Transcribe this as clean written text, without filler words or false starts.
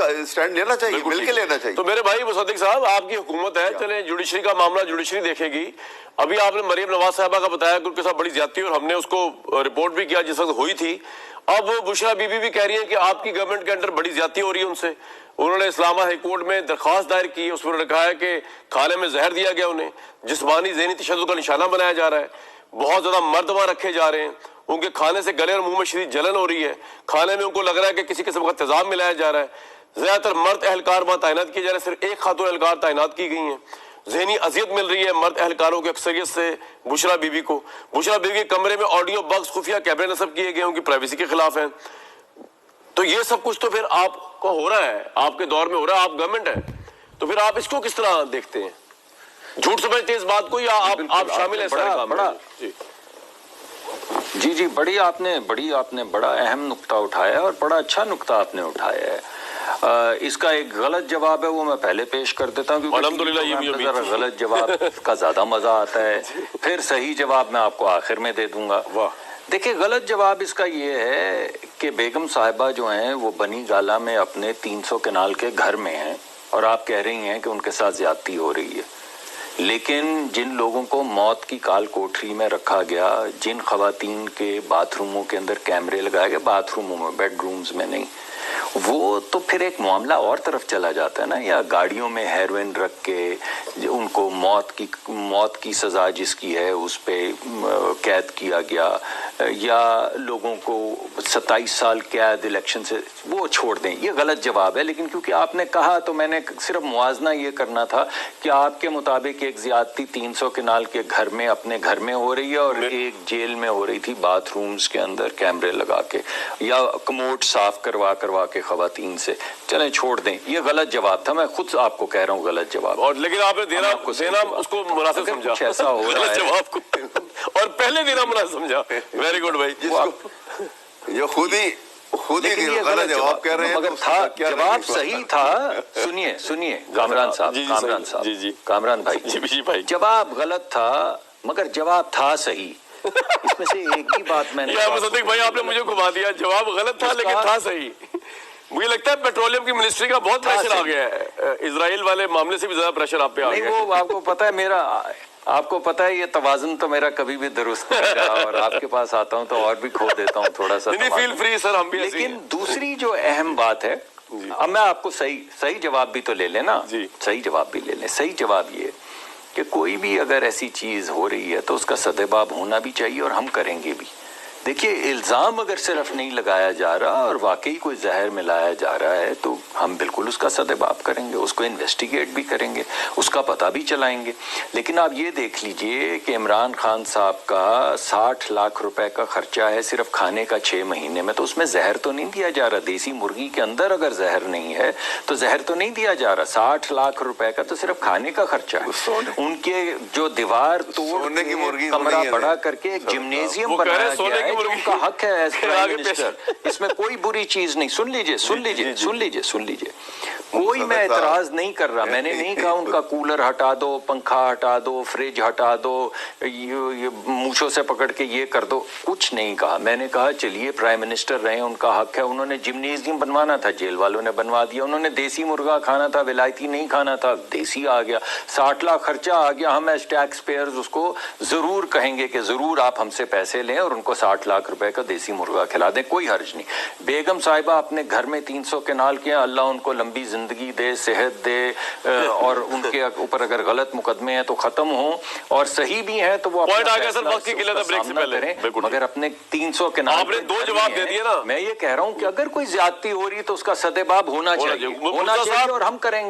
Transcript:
Stand لینا چاہیے, مل کے لینا چاہیے. تو میرے بھائی مصدق صاحب, آپ کی حکومت ہے, چلیں جوڈیشری کا معاملہ جوڈیشری دیکھے گی. ابھی آپ نے مریم نواز صاحبہ کا بتایا کہ ان کے ساتھ بڑی زیادتی اور ہم نے اس کو رپورٹ بھی کیا جس وقت ہوئی تھی. اب بشرا بی بی بھی کہہ رہی ہیں کہ آپ کی گورنمنٹ کے اندر بڑی زیادتی ہو رہی ہے ان سے. انہوں نے اسلام آباد ہائی کورٹ میں درخواست دائر کی, اس میں انہوں نے کہا ہے کہ کھانے میں زہر دیا گیا, انہیں جسمانی ذہنی تشدد کا نشانہ بنایا جا رہا ہے, بہت زیادہ مرد وہاں رکھے جا رہے ہیں, ان کے کھانے سے گلے اور منہ میں شدید جلن ہو رہی ہے, کھانے میں ان کو لگ رہا ہے کہ کسی قسم کا تیزاب ملایا جا رہا ہے. زیادہ تر مرد اہلکار وہاں تعینات کیے جا رہے ہیں, صرف ایک خاتون اہلکار تعینات کی گئی ہیں. ذہنی اذیت مل رہی ہے مرد اہلکاروں کی اکثریت سے بشرا بی بی کو. بشرا بی بی کے کمرے میں آڈیو باکس خفیہ کیمرے نصب کیے گئے, ان کی پرائیویسی کے خلاف ہیں. تو یہ سب کچھ تو پھر آپ کو ہو رہا ہے, آپ کے دور میں ہو رہا ہے, آپ گورنمنٹ ہے, تو پھر آپ اس کو کس طرح دیکھتے ہیں؟ جھوٹ سمجھتے ہیں اس بات کو یا آپ شامل ہیں سارے کام میں؟ جی بڑی آپ نے بڑا اہم نقطہ اٹھایا اور بڑا اچھا نقطہ آپ نے اٹھایا ہے. اس کا ایک غلط جواب ہے, وہ میں پہلے پیش کر دیتا ہوں کیونکہ غلط جواب کا زیادہ مزہ آتا ہے, پھر صحیح جواب میں آپ کو آخر میں دے دوں گا. دیکھیں, غلط جواب اس کا یہ ہے کہ بیگم صاحبہ جو ہیں وہ بنی گالہ میں اپنے 300 کنال کے گھر میں ہیں اور آپ کہہ رہی ہیں کہ ان کے ساتھ زیادتی ہو رہی ہے. لیکن جن لوگوں کو موت کی کال کوٹری میں رکھا گیا, جن خواتین کے باتھ روموں کے اندر کیمرے لگائے گئے, باتھ روموں میں, بیڈ رومز میں نہیں, وہ تو پھر ایک معاملہ اور طرف چلا جاتا ہے نا. یا گاڑیوں میں ہیروئن رکھ کے ان کو موت کی سزا جس کی ہے اس پہ قید کیا گیا, یا لوگوں کو 27 سال قید الیکشن سے, وہ چھوڑ دیں. یہ غلط جواب ہے, لیکن کیونکہ آپ نے کہا تو میں نے صرف موازنہ یہ کرنا تھا کہ آپ کے مطابق ایک زیادتی 300 کنال کے گھر میں اپنے گھر میں ہو رہی ہے اور ایک جیل میں ہو رہی تھی باتھ رومز کے اندر کیمرے لگا کے یا کموڈ صاف کروا کے خواتین سے. چلیں چھوڑ دیں, یہ غلط جواب تھا, میں خود آپ کو کہہ رہا ہوں غلط جواب. اور لیکن آپ نے دینا اس کو مناسب سمجھا, ایسا ہو رہا ہے جواب کو اور پہلے دینا مناسب سمجھا. ویری گڈ بھائی. یہ خود ہی غلط جواب کہہ رہے ہیں, مگر تھا جواب صحیح تھا. سنیے کامران کامران بھائی, جواب غلط تھا مگر جواب تھا صحیح. اس میں سے ایک ہی بات میں نے, مصدق بھائی آپ نے مجھے گھما دیا, جواب غلط تھا لیکن تھا صحیح. مجھے لگتا ہے پیٹرولیم کی منسٹری کا بہت پریشر آ گیا ہے, اسرائیل والے معاملے سے بھی زیادہ پریشر آپ پہ آ گیا ہے. وہ آپ کو پتا ہے آپ کو پتا ہے یہ توازن تو میرا کبھی بھی درست نہیں رہا, اور آپ کے پاس آتا ہوں تو اور بھی کھو دیتا ہوں تھوڑا سا. فیل فری سر, ہم بھی. لیکن دوسری جو اہم بات ہے, اب میں آپ کو صحیح جواب بھی تو لے لیں نا, صحیح جواب بھی لے لیں. صحیح جواب یہ کہ کوئی بھی اگر ایسی چیز ہو رہی ہے تو اس کا سدباب ہونا بھی چاہیے, اور ہم کریں گے بھی. دیکھیے, الزام اگر صرف نہیں لگایا جا رہا اور واقعی کوئی زہر ملایا جا رہا ہے تو ہم بالکل اس کا سدباب کریں گے, اس کو انویسٹیگیٹ بھی کریں گے, اس کا پتہ بھی چلائیں گے. لیکن آپ یہ دیکھ لیجئے کہ عمران خان صاحب کا 60 لاکھ روپے کا خرچہ ہے صرف کھانے کا 6 مہینے میں, تو اس میں زہر تو نہیں دیا جا رہا. دیسی مرغی کے اندر اگر زہر نہیں ہے تو زہر تو نہیں دیا جا رہا. 60 لاکھ روپے کا تو صرف کھانے کا خرچہ ہے. ان کے جو دیوار توڑ کے کمرہ بڑا کر کے ایک جمنیزیم بنایا گیا ہے, ان کا حق ہے ایز پرائم منسٹر, اس میں کوئی بری چیز نہیں. سن لیجئے, کوئی میں اعتراض نہیں کر رہا. میں نے نہیں کہا ان کا کولر ہٹا دو, پنکھا ہٹا دو, فریج ہٹا دو, یہ مونچھوں سے پکڑ کے یہ کر دو, کچھ نہیں کہا. میں نے کہا چلیے پرائم منسٹر رہے, ان کا حق ہے. انہوں نے جمنیزیم بنوانا تھا, جیل والوں نے بنوا دیا. انہوں نے دیسی مرغا کھانا تھا, ولایتی نہیں کھانا تھا, دیسی آ گیا. 60 لاکھ خرچہ آ گیا. ہم ایز ٹیکس پیئرز اس کو ضرور کہیں گے کہ ضرور آپ ہم سے پیسے لیں اور ان کو 60 لاکھ روپے کا دیسی مرغا کھلا دیں, کوئی حرج نہیں. بیگم صاحبہ اپنے گھر میں 300 کنال کے, اللہ ان کو لمبی زندگی دے, صحت دے, اور ان کے اوپر اگر غلط مقدمے ہیں تو ختم ہوں, اور صحیح بھی ہیں تو وہ مگر اپنے 300 کنال. آپ نے 2 جواب دے دیے نا. میں یہ کہہ رہا ہوں کہ اگر کوئی زیادتی ہو رہی ہے تو اس کا سدباب ہونا چاہیے, اور ہم کریں گے.